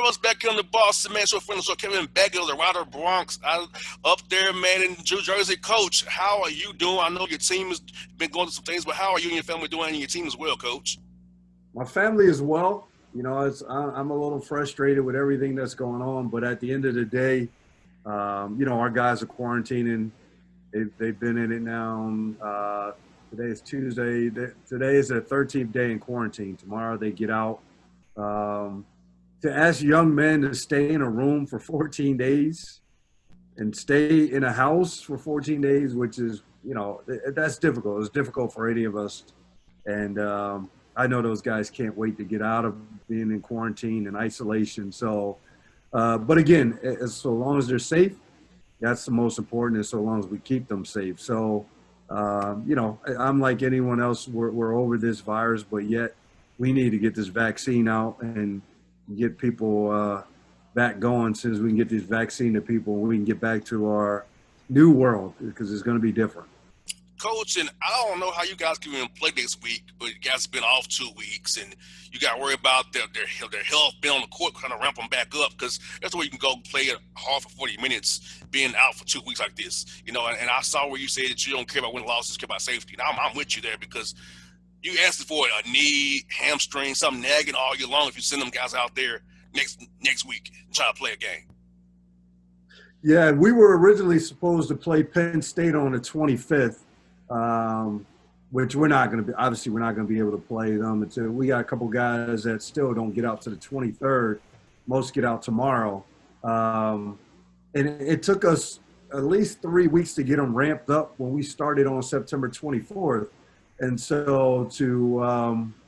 have us back here on the Bossman, man. Show friend of the show, Kevin Baggett of the Rider Bronx, out up there, man, in New Jersey. Coach, how are you doing? I know your team has been going through some things, but how are you and your family doing, and your team as well, Coach? My family as well. I'm a little frustrated with everything that's going on, but at the end of the day, our guys are quarantining. They've been in it now. Today is Tuesday. Today is their 13th day in quarantine. Tomorrow they get out. To ask young men to stay in a room for 14 days and stay in a house for 14 days, which is, that's difficult. It's difficult for any of us. And I know those guys can't wait to get out of being in quarantine and isolation. So, but again, so long as they're safe, that's the most important, and so long as we keep them safe. So, I'm like anyone else. We're over this virus, but yet we need to get this vaccine out and get people back going. As soon as we can get this vaccine to people, we can get back to our new world, because it's going to be different. Coach, and I don't know how you guys can even play this week, but you guys have been off 2 weeks, and you got to worry about their health, being on the court, kind of ramp them back up, because that's where you can go play it hard for 40 minutes, being out for 2 weeks like this. And I saw where you said that you don't care about winning losses, care about safety. And I'm with you there, because you asked for a knee, hamstring, something nagging all year long if you send them guys out there next week and try to play a game. Yeah, we were originally supposed to play Penn State on the 25th. Which we're not going to be, obviously we're not going to be able to play them until we got a couple guys that still don't get out to the 23rd. Most get out tomorrow. And it took us at least 3 weeks to get them ramped up when we started on September 24th. And so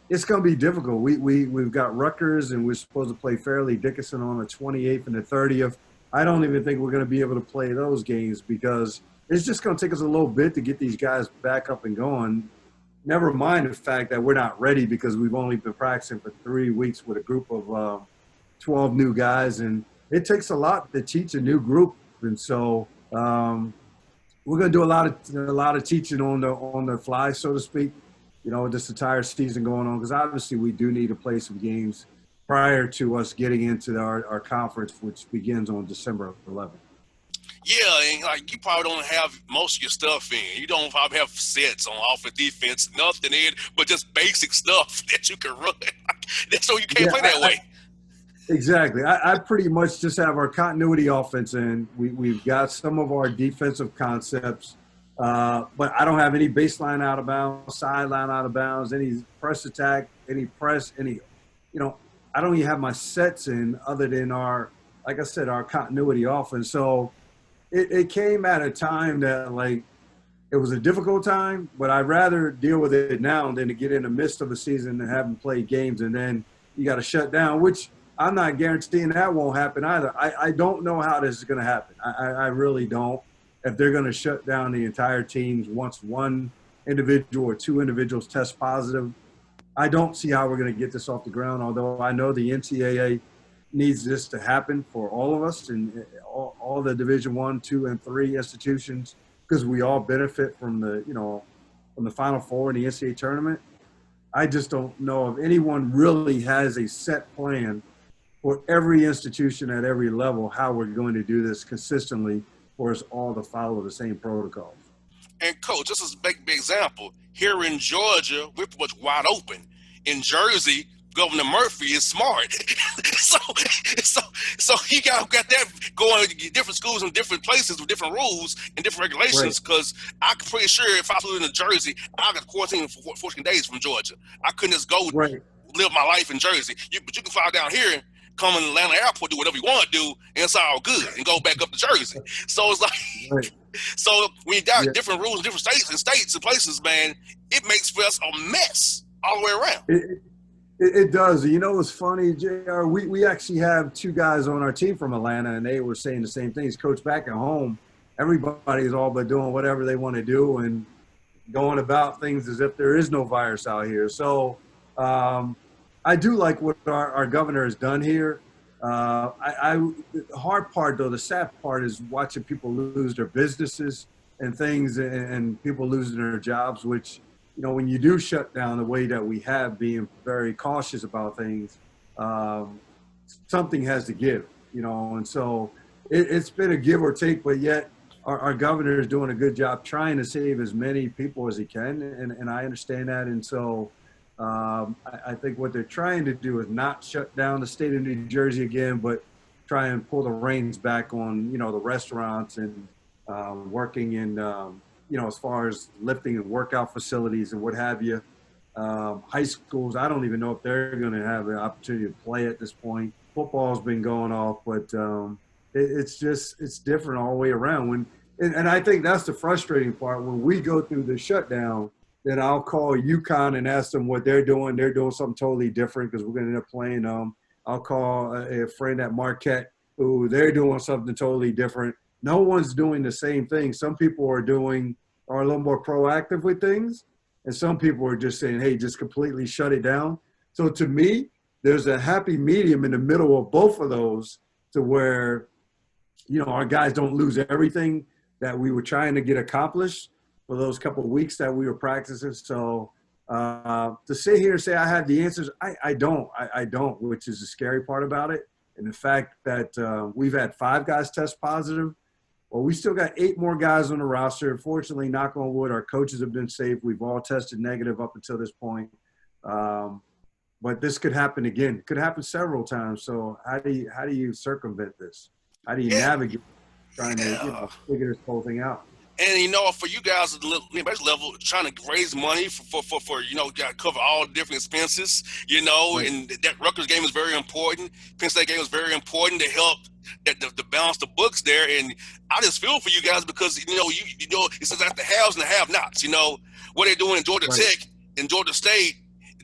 it's going to be difficult. We've got Rutgers, and we're supposed to play Fairleigh Dickinson on the 28th and the 30th. I don't even think we're going to be able to play those games, because it's just going to take us a little bit to get these guys back up and going. Never mind the fact that we're not ready, because we've only been practicing for 3 weeks with a group of 12 new guys, and it takes a lot to teach a new group. And so we're going to do a lot of teaching on the fly, so to speak. This entire season going on, because obviously we do need to play some games prior to us getting into our conference, which begins on December 11th. Yeah, and like you probably don't have most of your stuff in. You don't probably have sets on offense, defense, nothing in, but just basic stuff that you can run. That's so you can't play that way. Exactly. I pretty much just have our continuity offense in. We've got some of our defensive concepts, but I don't have any baseline out of bounds, sideline out of bounds, any press attack, any press, I don't even have my sets in other than our continuity offense. So it came at a time that, it was a difficult time, but I'd rather deal with it now than to get in the midst of a season and have them play games, and then you got to shut down, which I'm not guaranteeing that won't happen either. I don't know how this is going to happen. I really don't. If they're going to shut down the entire teams once one individual or two individuals test positive, I don't see how we're going to get this off the ground, although I know the NCAA needs this to happen for all of us and all the Division I, II, and III institutions, because we all benefit from the Final Four in the NCAA tournament. I just don't know if anyone really has a set plan for every institution at every level, how we're going to do this consistently for us all to follow the same protocols. And Coach, this is a big example. Here in Georgia, we're pretty much wide open. In Jersey, Governor Murphy is smart. so he got that going to different schools in different places with different rules and different regulations, because I'm pretty sure if I flew into Jersey, I got quarantined for 14 days from Georgia. I couldn't just go live my life in Jersey. But you can fly down here, come in Atlanta airport, do whatever you want to do, and it's all good, and go back up to Jersey. So it's like, so when you got different rules in different states and places, man, it makes for us a mess all the way around. It does. What's funny, JR? We actually have two guys on our team from Atlanta, and they were saying the same things. Coach, back at home, everybody is all but doing whatever they want to do and going about things as if there is no virus out here. So I do like what our governor has done here. The hard part, though, the sad part, is watching people lose their businesses and things, and people losing their jobs, which, when you do shut down the way that we have, being very cautious about things, something has to give, and so it's been a give or take, but yet our governor is doing a good job trying to save as many people as he can, and I understand that. And so I think what they're trying to do is not shut down the state of New Jersey again, but try and pull the reins back on, the restaurants and working in, as far as lifting and workout facilities and what have you. High schools, I don't even know if they're going to have an opportunity to play at this point. Football's been going off, but it's different all the way around. And I think that's the frustrating part. When we go through the shutdown, then I'll call UConn and ask them what they're doing. They're doing something totally different because we're going to end up playing them. I'll call a friend at Marquette who they're doing something totally different. No one's doing the same thing. Some people are a little more proactive with things, and some people are just saying, hey, just completely shut it down. So to me, there's a happy medium in the middle of both of those to where, our guys don't lose everything that we were trying to get accomplished for those couple of weeks that we were practicing. So to sit here and say I have the answers, I don't, which is the scary part about it. And the fact that we've had 5 guys test positive. Well, we still got 8 more guys on the roster. Fortunately, knock on wood, our coaches have been safe. We've all tested negative up until this point. But this could happen again. It could happen several times. So how do you circumvent this? How do you navigate trying to figure this whole thing out? And for you guys at the base level, trying to raise money for got to cover all different expenses, Right. And that Rutgers game is very important. Penn State game is very important to help to balance the books there. And I just feel for you guys because it's like the haves and the have-nots. What they're doing in Georgia Right. Tech and Georgia State.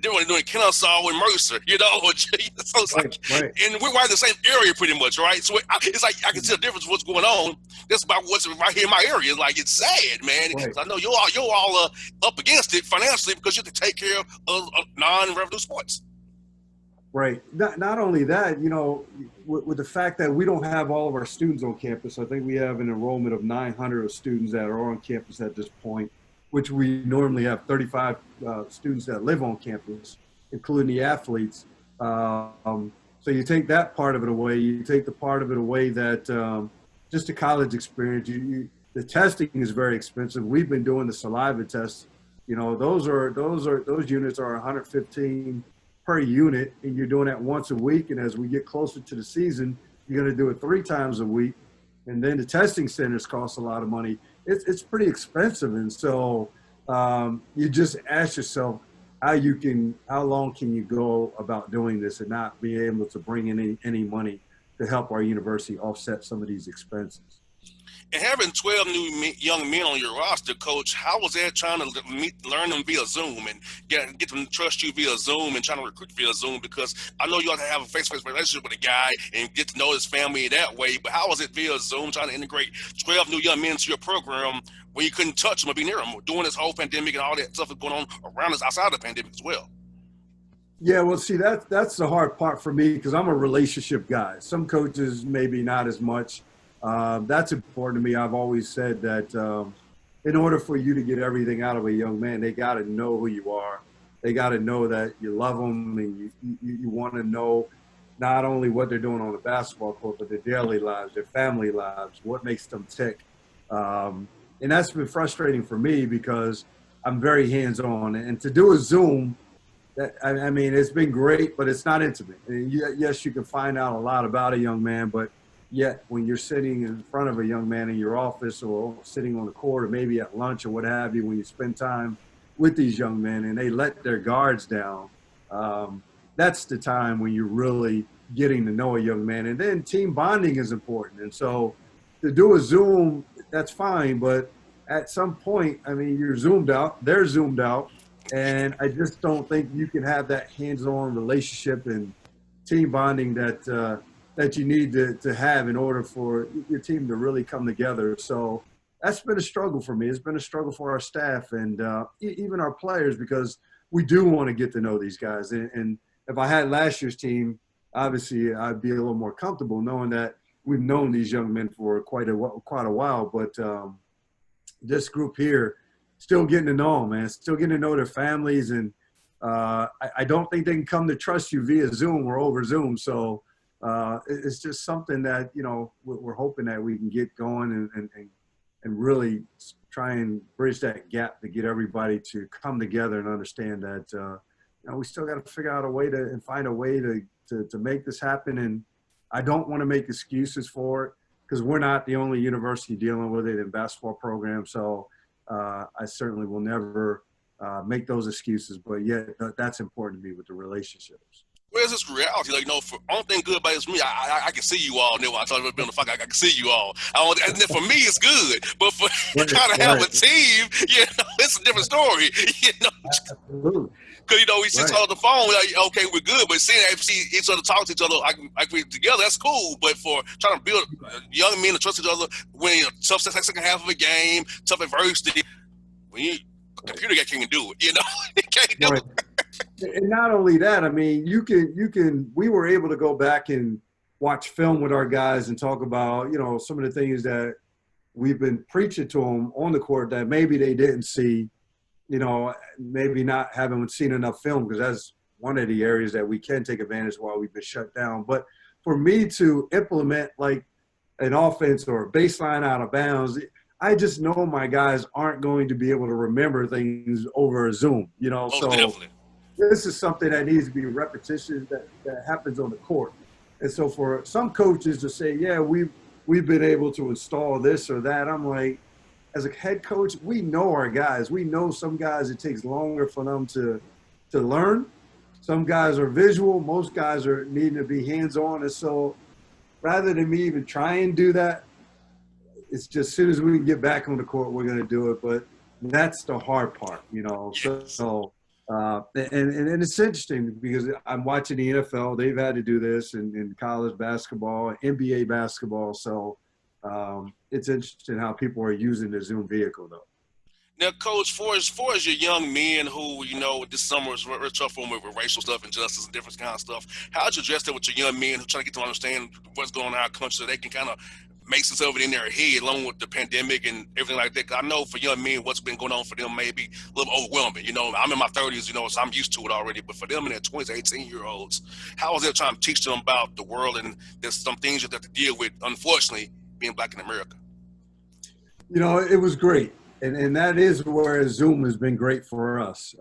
They're only doing Kennesaw and Mercer, so it's Right. and we're right in the same area pretty much, right? So it's like I can see the difference of what's going on. That's about what's right here in my area. It's sad, man. Right. I know you're all up against it financially because you have to take care of non-revenue sports. Right. Not only that, with the fact that we don't have all of our students on campus, I think we have an enrollment of 900 students that are on campus at this point, which we normally have 35 students that live on campus, including the athletes. So you take that part of it away. You take the part of it away that just the college experience. The testing is very expensive. We've been doing the saliva tests. Those units are 115 per unit, and you're doing that once a week. And as we get closer to the season, you're going to do it 3 times a week. And then the testing centers cost a lot of money. It's pretty expensive. And so you just ask yourself how long can you go about doing this and not be able to bring in any money to help our university offset some of these expenses. And having 12 new young men on your roster, Coach, how was that trying to learn them via Zoom and get them to trust you via Zoom and trying to recruit via Zoom? Because I know you ought to have a face-to-face relationship with a guy and get to know his family that way, but how was it via Zoom trying to integrate 12 new young men into your program when you couldn't touch them or be near them during this whole pandemic and all that stuff that's going on around us outside of the pandemic as well? Yeah, well, see, that's the hard part for me because I'm a relationship guy. Some coaches maybe not as much. That's important to me. I've always said that in order for you to get everything out of a young man, they got to know who you are. They got to know that you love them and you want to know not only what they're doing on the basketball court, but their daily lives, their family lives, what makes them tick. And that's been frustrating for me because I'm very hands-on. And to do a Zoom, I mean, it's been great, but it's not intimate. And yes, you can find out a lot about a young man, but yet when you're sitting in front of a young man in your office or sitting on the court or maybe at lunch or what have you, when you spend time with these young men and they let their guards down, that's the time when you're really getting to know a young man. And then team bonding is important. And so to do a Zoom, that's fine. But at some point, I mean, you're zoomed out, they're zoomed out. And I just don't think you can have that hands-on relationship and team bonding that you need to have in order for your team to really come together. So that's been a struggle for me. It's been a struggle for our staff and even our players because we do want to get to know these guys. And if I had last year's team, obviously I'd be a little more comfortable knowing that we've known these young men for quite a while. But this group here, still getting to know them, man. Still getting to know their families. And I don't think they can come to trust you via Zoom or over Zoom. So It's just something that, you know, we're hoping that we can get going and really try and bridge that gap to get everybody to come together and understand that, you know, we still got to figure out a way to and find a way to make this happen. And I don't want to make excuses for it because we're not the only university dealing with it in basketball program. So I certainly will never make those excuses, but yet that's important to me with the relationships. Where's this reality? Like, you know, for only thing good about it is me. I can see you all. When I talk about building a fuck, I can see you all. And then for me, it's good. But for trying to have a team, you know, it's a different story. You know, absolutely. Because, you know, we sit on the phone, like, okay, we're good. But seeing each other talk to each other, like we together, that's cool. But for trying to build young men to trust each other, when tough second half of a game, tough adversity, when you computer guy can't do it, you know, he can't do it. And not only that, I mean, we were able to go back and watch film with our guys and talk about, you know, some of the things that we've been preaching to them on the court that maybe they didn't see, you know, maybe not having seen enough film, because that's one of the areas that we can take advantage while we've been shut down. But for me to implement like an offense or a baseline out of bounds, I just know my guys aren't going to be able to remember things over Zoom, you know. Oh, so definitely. This is something that needs to be repetition that happens on the court. And so for some coaches to say, yeah, we've been able to install this or that, I'm like, as a head coach, we know our guys. We know some guys it takes longer for them to learn. Some guys are visual. Most guys are needing to be hands-on. And so rather than me even try and do that, it's just as soon as we can get back on the court, we're going to do it. But that's the hard part, you know. So and it's interesting because I'm watching the NFL. They've had to do this in college basketball, NBA basketball. So it's interesting how people are using the Zoom vehicle, though. Now, Coach, for as your young men who, you know, this summer is very tough for them with racial stuff and justice and different kind of stuff, how'd you address that with your young men who trying to get to understand what's going on in our country so they can kind of make sense of it in their head along with the pandemic and everything like that? Cause I know for young men, what's been going on for them may be a little overwhelming. You know, I'm in my 30s, you know, so I'm used to it already. But for them in their 20s, 18-year-olds, how is it trying to teach them about the world? And there's some things you have to deal with, unfortunately, being Black in America. You know, it was great. And that is where Zoom has been great for us.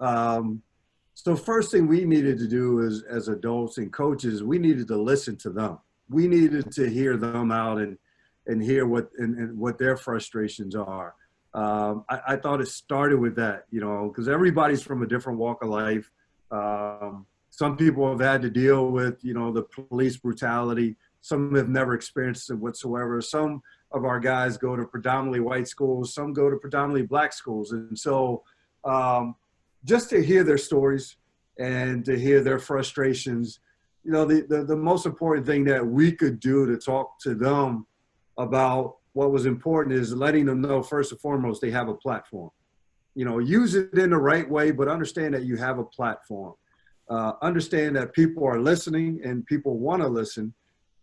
So first thing we needed to do as adults and coaches, we needed to listen to them. We needed to hear them out and hear what their frustrations are. I thought it started with that, you know, because everybody's from a different walk of life. Some people have had to deal with, you know, the police brutality. Some have never experienced it whatsoever. Some of our guys go to predominantly white schools. Some go to predominantly Black schools. And so just to hear their stories and to hear their frustrations, you know, the most important thing that we could do to talk to them about what was important is letting them know, first and foremost, they have a platform. You know, use it in the right way, but understand that you have a platform. Understand that people are listening and people want to listen,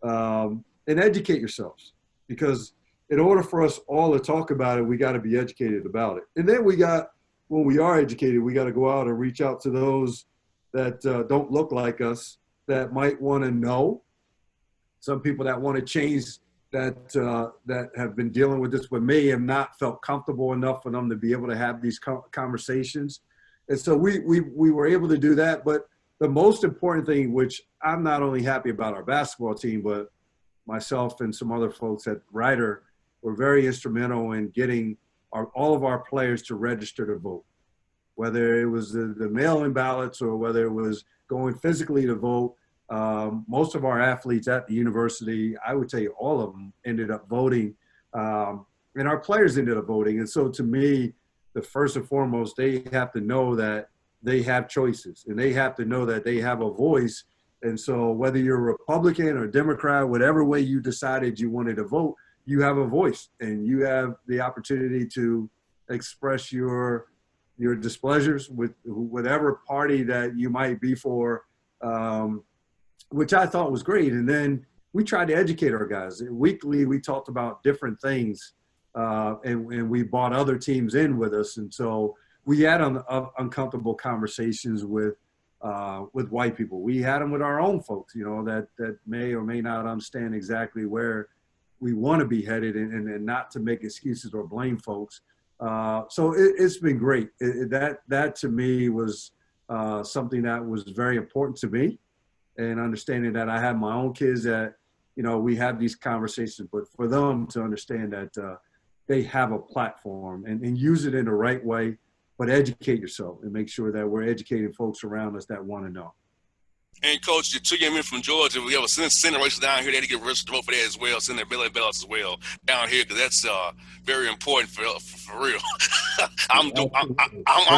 and educate yourselves. Because in order for us all to talk about it, we got to be educated about it. And then when we are educated, we got to go out and reach out to those that don't look like us, that might want to know. Some people that want to change that have been dealing with this but may have not felt comfortable enough for them to be able to have these conversations. And so we were able to do that. But the most important thing, which I'm not only happy about our basketball team, but myself and some other folks at Ryder were very instrumental in getting all of our players to register to vote, whether it was the mail-in ballots or whether it was going physically to vote. Most of our athletes at the university, I would say all of them, ended up voting, and our players ended up voting. And so to me, the first and foremost, they have to know that they have choices and they have to know that they have a voice. And so whether you're Republican or Democrat, whatever way you decided you wanted to vote, you have a voice and you have the opportunity to express your displeasures with whatever party that you might be for, which I thought was great. And then we tried to educate our guys. Weekly, we talked about different things, and we brought other teams in with us. And so we had uncomfortable conversations with with white people. We had them with our own folks, you know, that may or may not understand exactly where we want to be headed, and not to make excuses or blame folks. So it's been great. That to me was something that was very important to me, and understanding that I have my own kids that, you know, we have these conversations, but for them to understand that they have a platform and use it in the right way, but educate yourself and make sure that we're educating folks around us that want to know. And Coach, the two young men from Georgia, we have a Senate race down here. They had to get registered to vote for that as well. Senator Billy Bellis as well down here, because that's very important for real. I'm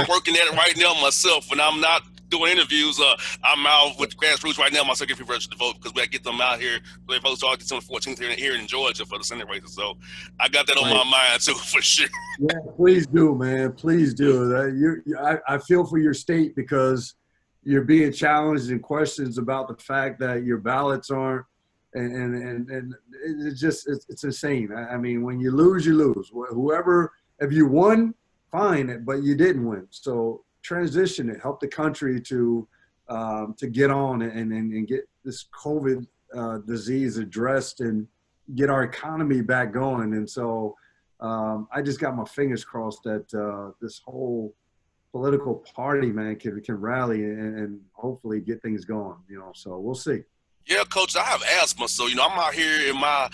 working at it right now myself. When I'm not doing interviews, I'm out with the grassroots right now. My second people registered to vote, because we got to get them out here. They vote started December 14th here in Georgia for the Senate races. So I got that on my mind too, for sure. Yeah, please do, man. Please do. I feel for your state, because you're being challenged and questions about the fact that your ballots aren't, and it's insane. I mean, when you lose, you lose. Whoever, if you won, fine, but you didn't win. So transition it, help the country to get on and get this COVID disease addressed and get our economy back going. And so I just got my fingers crossed that this whole political party, man, can rally and hopefully get things going, you know, so we'll see. Yeah, Coach, I have asthma, so, you know, I'm out here in my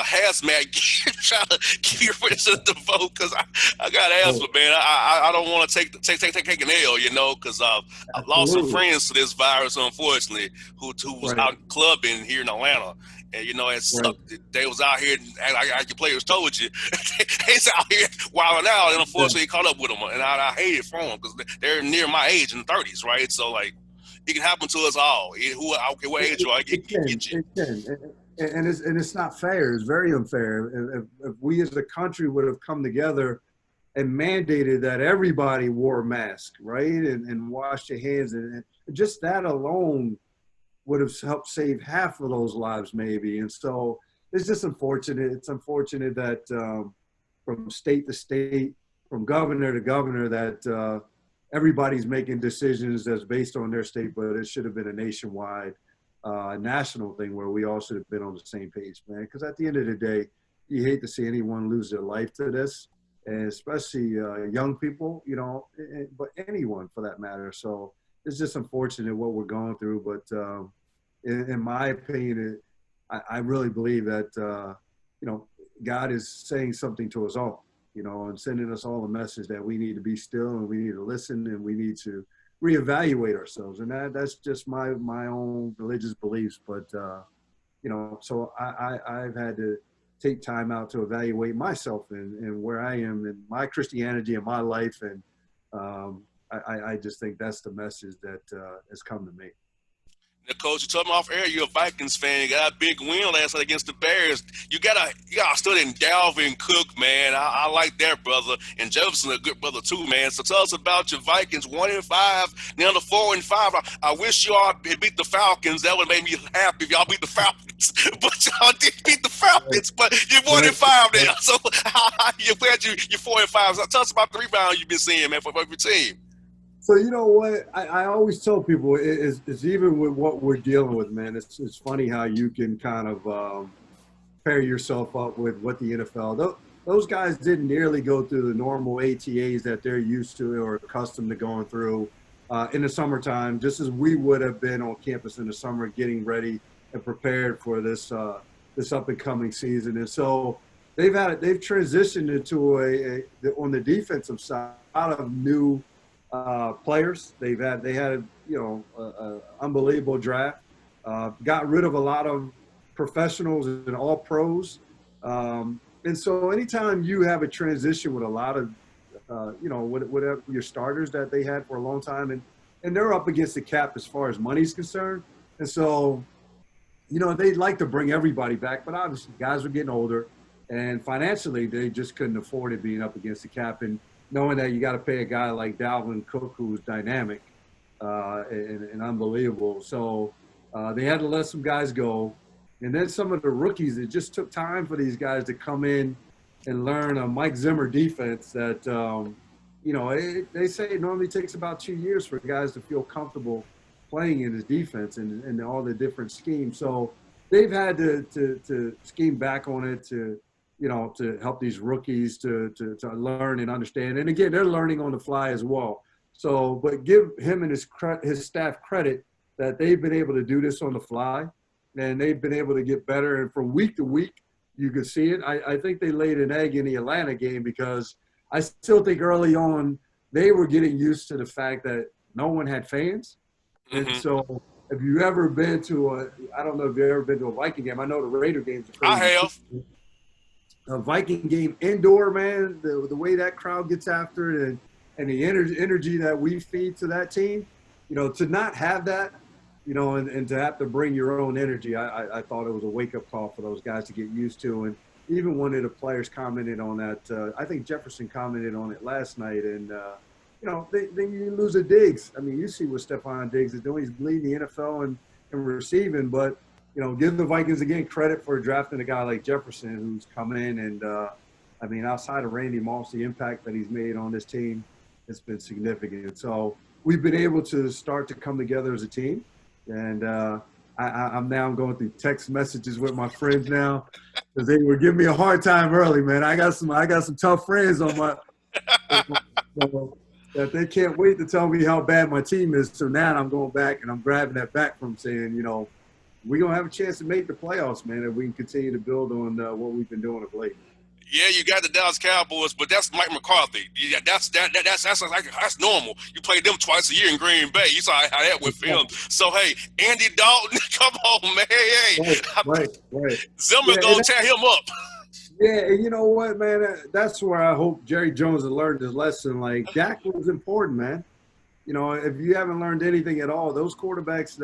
hazmat gear trying to keep registered to vote, because I got asthma, man. I don't want to take an L, you know, because I've lost some friends to this virus, unfortunately, who was out clubbing here in Atlanta. And, you know, they was out here, like your players told you, they's out here wilding out, and unfortunately caught up with them. And I hate it for them, because they're near my age, in the 30s, right? So, like, it can happen to us all. I don't care what age you are. It can. And it's not fair. It's very unfair. If we as a country would have come together and mandated that everybody wore a mask, right, and washed your hands, and just that alone would have helped save half of those lives, maybe. And so it's just unfortunate. It's unfortunate that from state to state, from governor to governor, that everybody's making decisions that's based on their state, but it should have been a nationwide, national thing where we all should have been on the same page, man. Because at the end of the day, you hate to see anyone lose their life to this, and especially young people, you know, but anyone for that matter. So it's just unfortunate what we're going through, but in my opinion, I really believe that, you know, God is saying something to us all, you know, and sending us all a message that we need to be still, and we need to listen, and we need to reevaluate ourselves. And that's just my own religious beliefs. But, you know, so I've had to take time out to evaluate myself and where I am in my Christianity and my life. And I just think that's the message that has come to me. Now, Coach, you told me off air you're a Vikings fan. You got a big win last night against the Bears. You gotta study Dalvin Cook, man. I like that brother. And Jefferson, a good brother too, man. So tell us about your Vikings, 1-5, now to 4-5. I wish y'all beat the Falcons. That would make me happy if y'all beat the Falcons. But y'all did beat the Falcons. But you're 1-5 now. So you're 4-5. So tell us about the rebound you've been seeing, man, for your team. So, you know what, I always tell people, it's even with what we're dealing with, man, it's funny how you can kind of pair yourself up with what the NFL, those guys didn't nearly go through the normal ATAs that they're used to or accustomed to going through in the summertime, just as we would have been on campus in the summer getting ready and prepared for this up and coming season. And so they've transitioned into on the defensive side, a lot of new players. They had you know, unbelievable draft. Got rid of a lot of professionals and all pros. And so anytime you have a transition with a lot of you know, whatever your starters that they had for a long time, and they're up against the cap as far as money's concerned. And so, you know, they'd like to bring everybody back, but obviously guys were getting older, and financially they just couldn't afford it being up against the cap. And knowing that you got to pay a guy like Dalvin Cook, who's dynamic and unbelievable. So they had to let some guys go. And then some of the rookies, it just took time for these guys to come in and learn a Mike Zimmer defense that, they say it normally takes about 2 years for guys to feel comfortable playing in his defense and all the different schemes. So they've had to scheme back on it to help these rookies to learn and understand. And again, they're learning on the fly as well. So, but give him and his staff credit that they've been able to do this on the fly, and they've been able to get better. And from week to week, you could see it. I think they laid an egg in the Atlanta game because I still think early on they were getting used to the fact that no one had fans. Mm-hmm. And so if you've ever been to I don't know if you've ever been to a Viking game. I know the Raider games are crazy. I have. A Viking game indoor, man, the way that crowd gets after it and the energy that we feed to that team, to not have that, and to have to bring your own energy, I thought it was a wake-up call for those guys to get used to. And even one of the players commented on that. I think Jefferson commented on it last night. And, then you lose a Diggs. I mean, you see what Stephon Diggs is doing. He's leading the NFL in receiving. But, give the Vikings, again, credit for drafting a guy like Jefferson who's come in. And, outside of Randy Moss, the impact that he's made on this team has been significant. So we've been able to start to come together as a team. And I'm now going through text messages with my friends now because they were giving me a hard time early, man. I got some tough friends on my that they can't wait to tell me how bad my team is. So now I'm going back and I'm grabbing that back from saying, we're going to have a chance to make the playoffs, man, if we can continue to build on what we've been doing of late. Yeah, you got the Dallas Cowboys, but that's Mike McCarthy. Yeah, that's normal. You play them twice a year in Green Bay. You saw how that went for him. So hey, Andy Dalton, come on, man. Hey, right. Zimmer's gonna tear him up. Yeah, and you know what, man? That's where I hope Jerry Jones has learned his lesson. Like Dak was important, man. If you haven't learned anything at all, those quarterbacks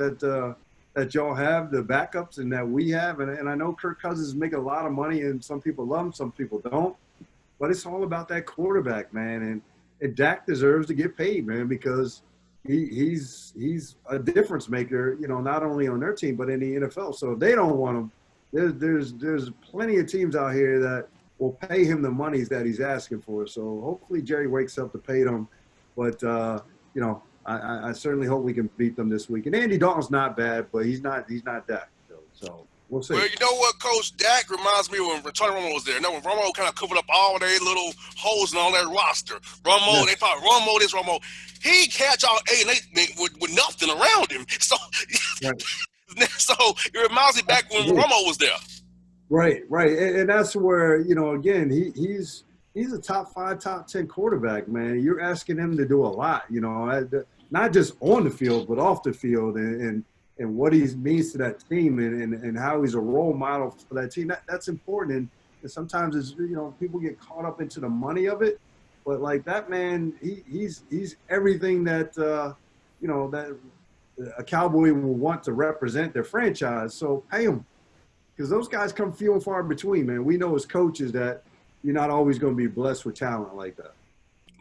that y'all have, the backups, and that we have. And I know Kirk Cousins is making a lot of money, and some people love him, some people don't. But it's all about that quarterback, man. And Dak deserves to get paid, man, because he's a difference maker, not only on their team, but in the NFL. So if they don't want him, there's plenty of teams out here that will pay him the monies that he's asking for. So hopefully Jerry wakes up to pay them. But, I certainly hope we can beat them this week. And Andy Dalton's not bad, but he's not Dak. So we'll see. Well, you know what, Coach? Dak reminds me when Tony Romo was there. When Romo kind of covered up all their little holes in all their roster. Romo, They thought Romo this, Romo. He catch all 8 with nothing around him. So, so it reminds me back when Romo was there. Right. And that's where, again, he's a top 5, top 10 quarterback, man. You're asking him to do a lot, not just on the field, but off the field and what he means to that team and how he's a role model for that team. That's important. And sometimes it's, people get caught up into the money of it. But like that man, he's everything that, that a Cowboy will want to represent their franchise. So pay him, because those guys come few and far between, man. We know as coaches that you're not always going to be blessed with talent like that.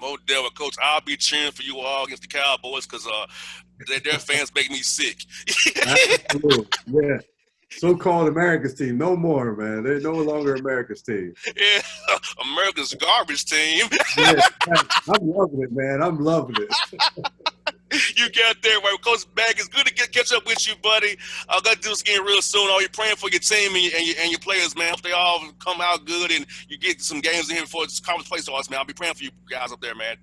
Mo Devil, Coach, I'll be cheering for you all against the Cowboys because their fans make me sick. Absolutely. Yeah. So-called America's team. No more, man. They're no longer America's team. Yeah. America's garbage team. Yeah, I'm loving it, man. I'm loving it. You got there, right? Coach Baggett, it's good to catch up with you, buddy. I'm going to do this again real soon. Are you praying for your team and your players, man? Hope they all come out good and you get some games in here before this conference play starts, man. I'll be praying for you guys up there, man.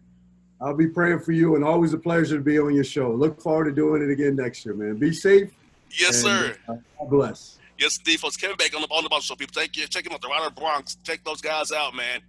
I'll be praying for you, and always a pleasure to be on your show. Look forward to doing it again next year, man. Be safe. Yes, sir. God bless. Yes, indeed, folks. Kevin Baggett on the Bossman Show, people. Check him out, the Rider Bronx. Check those guys out, man.